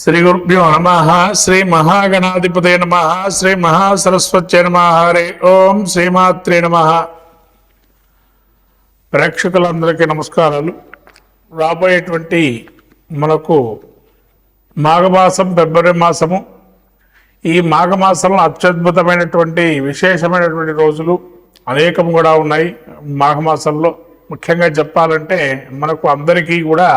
శ్రీ గురుభ్యో నమ. శ్రీ మహాగణాధిపతే నమ. శ్రీ మహాసరస్వత్యై నమ. హరి ఓం శ్రీమాత్రే నమ. ప్రేక్షకులందరికీ నమస్కారాలు. రాబోయేటువంటి మనకు మాఘమాసం, ఫిబ్రవరి మాసము. ఈ మాఘమాసంలో అత్యద్భుతమైనటువంటి విశేషమైనటువంటి రోజులు అనేకం కూడా ఉన్నాయి. మాఘమాసంలో ముఖ్యంగా చెప్పాలంటే మనకు అందరికీ కూడా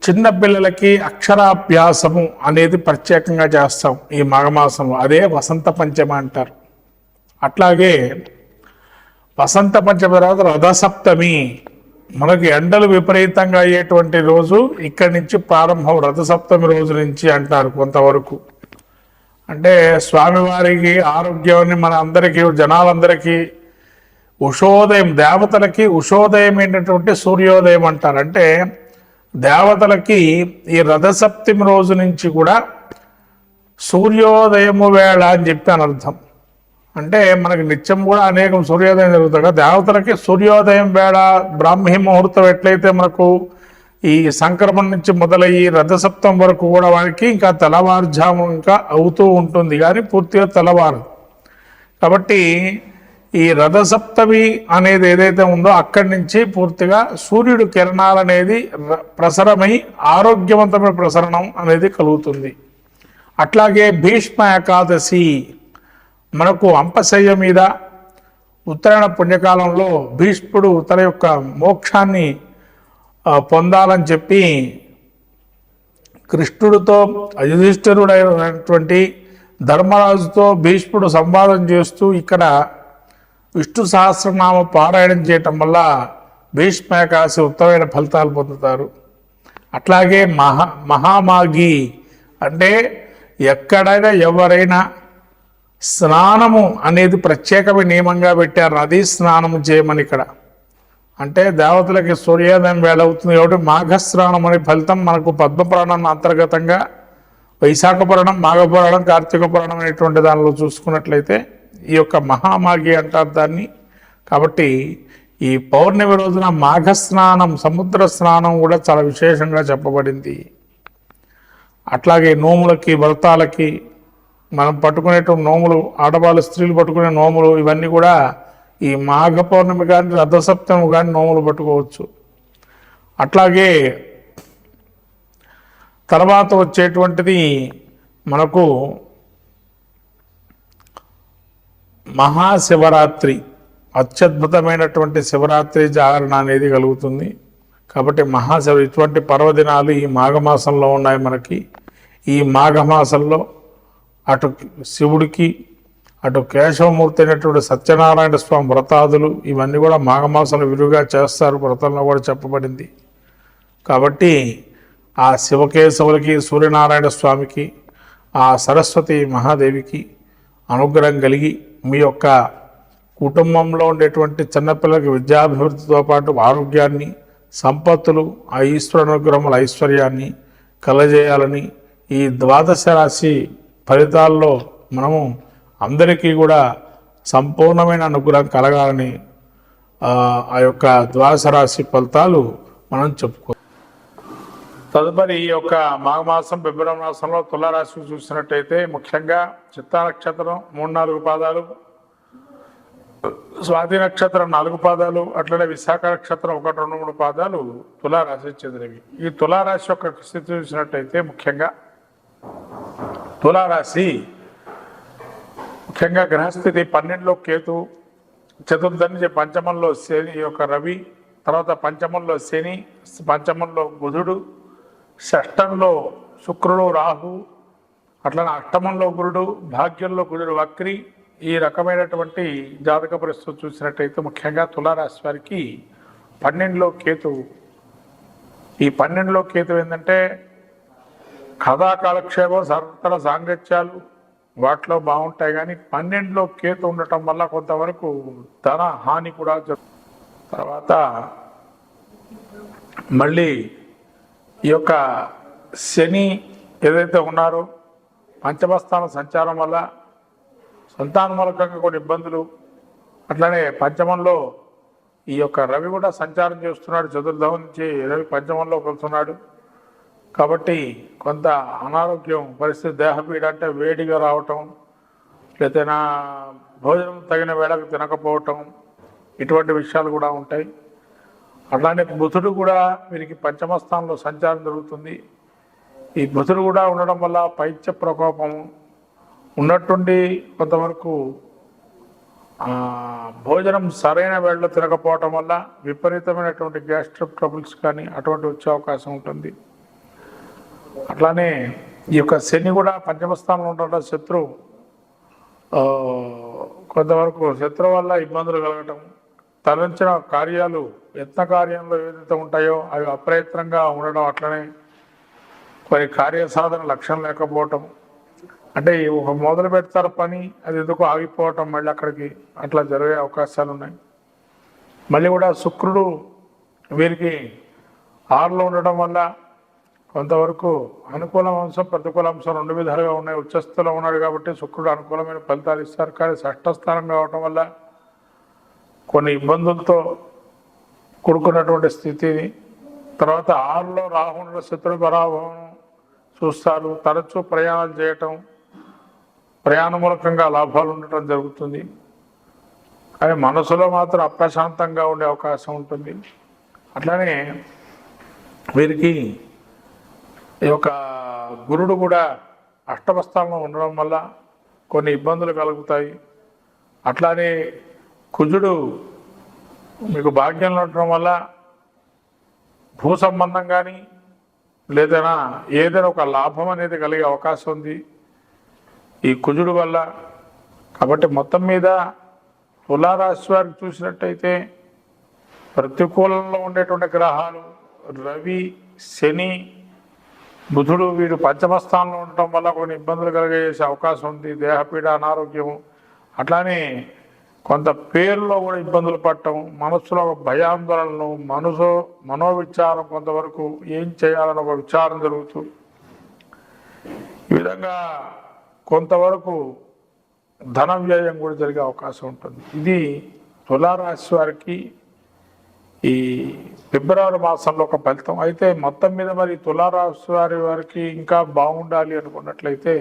చిన్నపిల్లలకి అక్షరాభ్యాసము అనేది ప్రత్యేకంగా చేస్తాం ఈ మాఘమాసంలో. అదే వసంత పంచమి అంటారు. అట్లాగే వసంత పంచమి తర్వాత రథసప్తమి, మనకి ఎండలు విపరీతంగా అయ్యేటువంటి రోజు ఇక్కడి నుంచి ప్రారంభం. రథసప్తమి రోజు నుంచి అంటారు కొంతవరకు. అంటే స్వామివారికి ఆరోగ్యాన్ని మన అందరికీ, జనాలందరికీ ఉషోదయం, దేవతలకి ఉషోదయం ఏంటంటే సూర్యోదయం అంటారు. అంటే దేవతలకి ఈ రథసప్తమి రోజు నుంచి కూడా సూర్యోదయము వేళ అని చెప్పి అని అర్థం. అంటే మనకి నిత్యం కూడా అనేకం సూర్యోదయం జరుగుతుంది. దేవతలకి సూర్యోదయం వేళ, బ్రాహ్మీ ముహూర్తం ఎట్లయితే మనకు ఈ సంక్రమణ నుంచి మొదలయ్యి రథసప్తం వరకు కూడా వారికి ఇంకా తెల్లవారుజాము ఇంకా అవుతూ ఉంటుంది, కానీ పూర్తిగా తెల్లవారు. కాబట్టి ఈ రథసప్తమి అనేది ఏదైతే ఉందో అక్కడి నుంచి పూర్తిగా సూర్యుడు కిరణాలు అనేది ప్రసరమై ఆరోగ్యవంతమైన ప్రసరణం అనేది కలుగుతుంది. అట్లాగే భీష్మ ఏకాదశి, మనకు అంపశయ్య మీద ఉత్తరాయణ పుణ్యకాలంలో భీష్ముడు తన యొక్క మోక్షాన్ని పొందాలని చెప్పి కృష్ణుడితో యుధిష్ఠిరుడైనటువంటి ధర్మరాజుతో భీష్ముడు సంవాదం చేస్తూ ఇక్కడ విష్ణు సహస్రనామ పారాయణం చేయటం వల్ల భీష్మ ఏకాదశి ఉత్తమమైన ఫలితాలు పొందుతారు. అట్లాగే మహామాఘి అంటే ఎక్కడైనా ఎవరైనా స్నానము అనేది ప్రత్యేకమైన నియమంగా పెట్టారు. నదీ స్నానము చేయమని ఇక్కడ. అంటే దేవతలకి సూర్యోదయం వేళ అవుతుంది కాబట్టి మాఘస్నానం అనే ఫలితం మనకు పద్మపురాణం అంతర్గతంగా వైశాఖ పురాణం, మాఘపురాణం, కార్తీక పురాణం అనేటువంటి దానిలో చూసుకున్నట్లయితే ఈ యొక్క మహామాఘి అంటారు దాన్ని. కాబట్టి ఈ పౌర్ణమి రోజున మాఘస్నానం, సముద్ర స్నానం కూడా చాలా విశేషంగా చెప్పబడింది. అట్లాగే నోములకి, వ్రతాలకి మనం పట్టుకునేటువంటి నోములు, ఆడవాళ్ళు స్త్రీలు పట్టుకునే నోములు, ఇవన్నీ కూడా ఈ మాఘ పౌర్ణమి కానీ రథసప్తమి కానీ నోములు పట్టుకోవచ్చు. అట్లాగే తర్వాత వచ్చేటువంటిది మనకు మహాశివరాత్రి, అత్యద్భుతమైనటువంటి శివరాత్రి జాగరణ అనేది కలుగుతుంది. కాబట్టి ఇటువంటి పర్వదినాలు ఈ మాఘమాసంలో ఉన్నాయి మనకి. ఈ మాఘమాసంలో అటు శివుడికి, అటు కేశవమూర్తి అయినటువంటి సత్యనారాయణ స్వామి వ్రతాదులు ఇవన్నీ కూడా మాఘమాసంలో విరివిగా చేస్తారు, వ్రతంలో కూడా చెప్పబడింది. కాబట్టి ఆ శివకేశవులకి, సూర్యనారాయణ స్వామికి, ఆ సరస్వతి మహాదేవికి అనుగ్రహం కలిగి మీ యొక్క కుటుంబంలో ఉండేటువంటి చిన్నపిల్లలకి విద్యాభివృద్ధితో పాటు ఆరోగ్యాన్ని, సంపత్తులు, ఆ ఈశ్వర అనుగ్రహముల ఐశ్వర్యాన్ని కలజేయాలని, ఈ ద్వాదశ రాశి ఫలితాల్లో మనము అందరికీ కూడా సంపూర్ణమైన అనుగ్రహం కలగాలని ఆ యొక్క ద్వాదశ రాశి ఫలితాలు మనం చెప్పుకో. తదుపరి ఈ యొక్క మాఘమాసం, ఫిబ్రవరి మాసంలో తులారాశి చూసినట్టయితే ముఖ్యంగా చిత్తా నక్షత్రం 3-4 పాదాలు, స్వాతి నక్షత్రం 4 పాదాలు, అట్లనే విశాఖ నక్షత్రం 1-2-3 పాదాలు తులారాశి చెందినవి. ఈ తులారాశి యొక్క స్థితి చూసినట్టయితే ముఖ్యంగా తులారాశి ముఖ్యంగా గ్రహస్థితి 12లో కేతు, చతుర్థి పంచమంలో శని యొక్క రవి, తర్వాత పంచమంలో శని, పంచమంలో బుధుడు, షష్టంలో శుక్రుడు రాహు, అట్లనే అష్టమంలో గురుడు, భాగ్యంలో గురుడు వక్రి. ఈ రకమైనటువంటి జాతక పరిస్థితులు చూసినట్టయితే ముఖ్యంగా తులారాశి వారికి 12లో కేతు. ఈ 12లో కేతు ఏంటంటే కథా కాలక్షేపం, సర్వతర సాంగత్యాలు వాటిలో బాగుంటాయి. కానీ 12లో కేతు ఉండటం వల్ల కొంతవరకు ధన హాని కూడా తర్వాత మళ్ళీ ఈ యొక్క శని ఏదైతే ఉన్నారో పంచమస్థాన సంచారం వల్ల సంతాన మూలకంగా కొన్ని ఇబ్బందులు. అట్లనే పంచమంలో ఈ యొక్క రవి కూడా సంచారం చేస్తున్నాడు. చతుర్థం నుంచి రవి పంచమంలోకి వెళ్తున్నాడు. కాబట్టి కొంత అనారోగ్యం పరిస్థితి, దేహపీడ అంటే వేడిగా రావటం, లేదా భోజనం తగిన వేళకు తినకపోవటం, ఇటువంటి విషయాలు కూడా ఉంటాయి. అట్లానే బుధుడు కూడా వీరికి పంచమ స్థానంలో సంచారం జరుగుతుంది. ఈ బుధుడు కూడా ఉండడం వల్ల పైత్య ప్రకోపం ఉన్నట్టుండి కొంతవరకు భోజనం సరైన వేళలో తినకపోవటం వల్ల విపరీతమైనటువంటి గ్యాస్ట్రిక్ ట్రబుల్స్ కానీ అటువంటి వచ్చే అవకాశం ఉంటుంది. అట్లానే ఈ యొక్క శని కూడా పంచమ స్థానంలో ఉండటం శత్రువు, కొంతవరకు శత్రువు వల్ల ఇబ్బందులు కలగటం, తలంచిన కార్యాలు యత్న కార్యంలో ఏదైతే ఉంటాయో అవి అప్రయత్నంగా ఉండడం, అట్లనే కొన్ని కార్యసాధన లక్ష్యం లేకపోవటం, అంటే ఒక మొదలు పెడతారు పని, అది ఎందుకు ఆగిపోవటం, మళ్ళీ అక్కడికి అట్లా జరిగే అవకాశాలు ఉన్నాయి. మళ్ళీ కూడా శుక్రుడు వీరికి 6లో ఉండడం వల్ల కొంతవరకు అనుకూల అంశం ప్రతికూల అంశం రెండు విధాలుగా ఉన్నాయి. ఉచ్చస్థితిలో ఉన్నాడు కాబట్టి శుక్రుడు అనుకూలమైన ఫలితాలు ఇస్తారు. కానీ షష్ఠస్థానం కావటం వల్ల కొన్ని ఇబ్బందులతో కూడుకున్నటువంటి స్థితి. తర్వాత 6లో రాహువుల శత్రు పరాభవం చూస్తారు. తరచూ ప్రయాణాలు చేయటం, ప్రయాణ మూలకంగా లాభాలు ఉండటం జరుగుతుంది. కానీ మనసులో మాత్రం అప్రశాంతంగా ఉండే అవకాశం ఉంటుంది. అట్లానే వీరికి ఈ యొక్క గురుడు కూడా అష్టమ స్థానంలో ఉండడం వల్ల కొన్ని ఇబ్బందులు కలుగుతాయి. అట్లానే కుజుడు మీకు భాగ్యంలో ఉండడం వల్ల భూ సంబంధం కానీ లేదైనా ఏదైనా ఒక లాభం అనేది కలిగే అవకాశం ఉంది ఈ కుజుడు వల్ల. కాబట్టి మొత్తం మీద తులారాశి వారికి చూసినట్టయితే ప్రతికూలంలో ఉండేటువంటి గ్రహాలు రవి, శని, బుధుడు వీడు పంచమ స్థానంలో ఉండటం వల్ల కొన్ని ఇబ్బందులు కలిగేసే అవకాశం ఉంది. దేహపీడ, అనారోగ్యం, అట్లానే కొంత పేరులో కూడా ఇబ్బందులు పడటం, మనస్సులో ఒక భయాందోళనలు, మనోవిచారం, కొంతవరకు ఏం చేయాలని ఒక విచారం జరుగుతూ ఈ విధంగా కొంతవరకు ధన వ్యయం కూడా జరిగే అవకాశం ఉంటుంది. ఇది తులారాశి వారికి ఈ ఫిబ్రవరి మాసంలో ఒక ఫలితం. అయితే మొత్తం మీద మరి తులారాశి వారికి ఇంకా బాగుండాలి అనుకున్నట్లయితే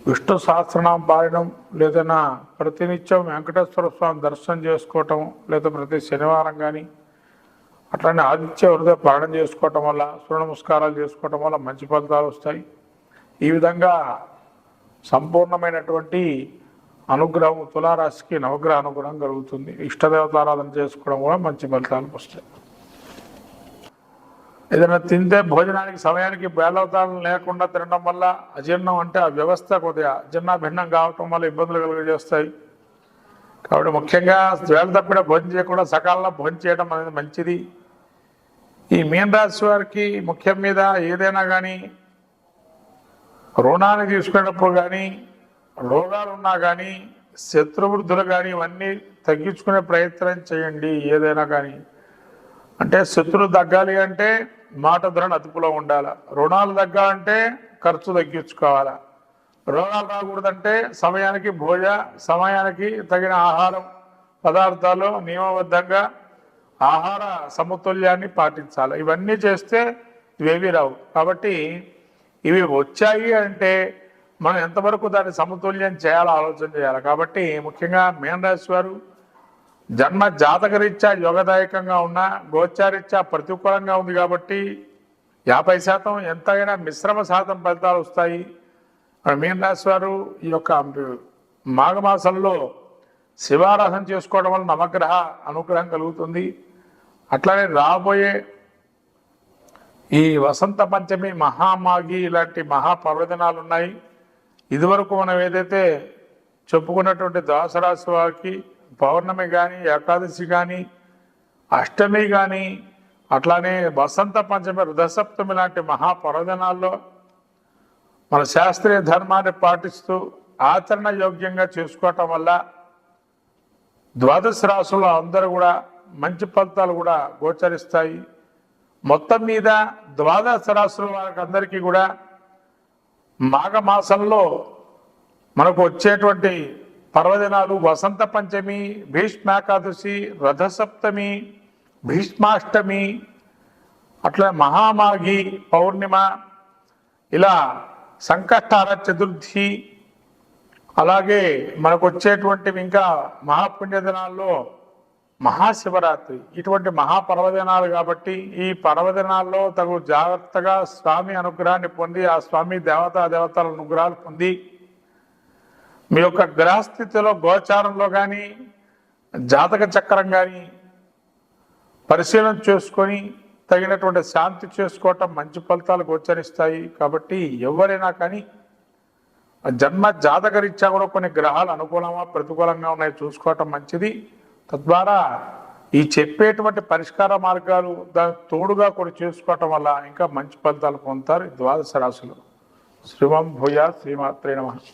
విష్ణు సహస్రనామం పాడడం, లేదన్నా ప్రతినిత్యం వెంకటేశ్వర స్వామి దర్శనం చేసుకోవటం, లేదా ప్రతి శనివారం కానీ అట్లానే ఆదిత్య హృదయ పాలన చేసుకోవటం వల్ల, సూర్య నమస్కారాలు చేసుకోవటం వల్ల మంచి ఫలితాలు వస్తాయి. ఈ విధంగా సంపూర్ణమైనటువంటి అనుగ్రహం తులారాశికి నవగ్రహ అనుగ్రహం కలుగుతుంది. ఇష్టదేవతారాధన చేసుకోవడం కూడా మంచి ఫలితాలు వస్తాయి. ఏదైనా తింటే భోజనానికి సమయానికి బేలవతాలను లేకుండా తినడం వల్ల అజీర్ణం, అంటే ఆ వ్యవస్థ కొద్దిగా అజీర్ణాభిన్నం కావటం వల్ల ఇబ్బందులు కలుగజేస్తాయి. కాబట్టి ముఖ్యంగా వేళ తప్పిన భోజనం చేయకుండా సకాలంలో భోజనం చేయడం అనేది మంచిది. ఈ మీన రాశి వారికి ముఖ్యం మీద ఏదైనా కానీ రుణాన్ని తీసుకునేటప్పుడు కానీ, రోగాలు ఉన్నా కానీ, శత్రువృద్ధులు కానీ ఇవన్నీ తగ్గించుకునే ప్రయత్నం చేయండి. ఏదైనా కానీ అంటే శత్రువు తగ్గాలి అంటే మాట ధరను అదుపులో ఉండాలి, రుణాలు తగ్గాలంటే ఖర్చు తగ్గించుకోవాలా, రోగాలు రాకూడదంటే సమయానికి తగిన ఆహారం పదార్థాలు నియమబద్ధంగా ఆహార సమతుల్యాన్ని పాటించాలి. ఇవన్నీ చేస్తే ఇవేవి రావు. కాబట్టి ఇవి వచ్చాయి అంటే మనం ఎంతవరకు దాన్ని సమతుల్యం చేయాలో ఆలోచన చేయాలి. కాబట్టి ముఖ్యంగా మీన రాశి వారు జన్మ జాతకరీత్యా యోగదాయకంగా ఉన్న, గోచారీత్యా ప్రతికూలంగా ఉంది కాబట్టి 50% ఎంతైనా మిశ్రమ శాతం ఫలితాలు వస్తాయి. మీన రాశి వారు ఈ యొక్క మాఘమాసంలో శివారాధన చేసుకోవడం వల్ల నవగ్రహ అనుగ్రహం కలుగుతుంది. అట్లానే రాబోయే ఈ వసంత పంచమి, మహామాఘి ఇలాంటి మహాపర్వదినాలు ఉన్నాయి. ఇదివరకు మనం ఏదైతే చెప్పుకున్నటువంటి ద్వాదశరాశి వారికి పౌర్ణమి కానీ, ఏకాదశి కానీ, అష్టమి కానీ, అట్లానే వసంత పంచమి, రథసప్తమి లాంటి మహాపర్వదినాల్లో మన శాస్త్రీయ ధర్మాన్ని పాటిస్తూ ఆచరణ యోగ్యంగా చేసుకోవటం వల్ల ద్వాదశ రాశుల్లో అందరూ కూడా మంచి ఫలితాలు కూడా గోచరిస్తాయి. మొత్తం మీద ద్వాదశ రాశుల వారికి అందరికీ కూడా మాఘమాసంలో మనకు వచ్చేటువంటి పర్వదినాలు వసంత పంచమి, భీష్మాకాదశి, రథసప్తమి, భీష్మాష్టమి, అట్లా మహామాఘి పౌర్ణిమ, ఇలా సంకష్టహార చతుర్థి, అలాగే మనకు వచ్చేటువంటివి ఇంకా మహాపుణ్య దినాల్లో మహాశివరాత్రి, ఇటువంటి మహాపర్వదినాలు కాబట్టి ఈ పర్వదినాల్లో తగు జాగ్రత్తగా స్వామి అనుగ్రహాన్ని పొంది, ఆ స్వామి దేవతల అనుగ్రహాలు పొంది, మీ యొక్క గ్రహస్థితిలో గోచారంలో కానీ జాతక చక్రం కానీ పరిశీలన చేసుకొని తగినటువంటి శాంతి చేసుకోవటం మంచి ఫలితాలు గోచరిస్తాయి. కాబట్టి ఎవరైనా కానీ జన్మ జాతకరీత్యా కూడా కొన్ని గ్రహాలు అనుకూలంగా ప్రతికూలంగా ఉన్నాయి చూసుకోవటం మంచిది. తద్వారా ఈ చెప్పేటువంటి పరిష్కార మార్గాలు దానికి తోడుగా కూడా చేసుకోవటం వల్ల ఇంకా మంచి ఫలితాలు పొందుతారు. ద్వాదశ రాశులు. శ్రీవం భూయా శ్రీమాత్రే నమః.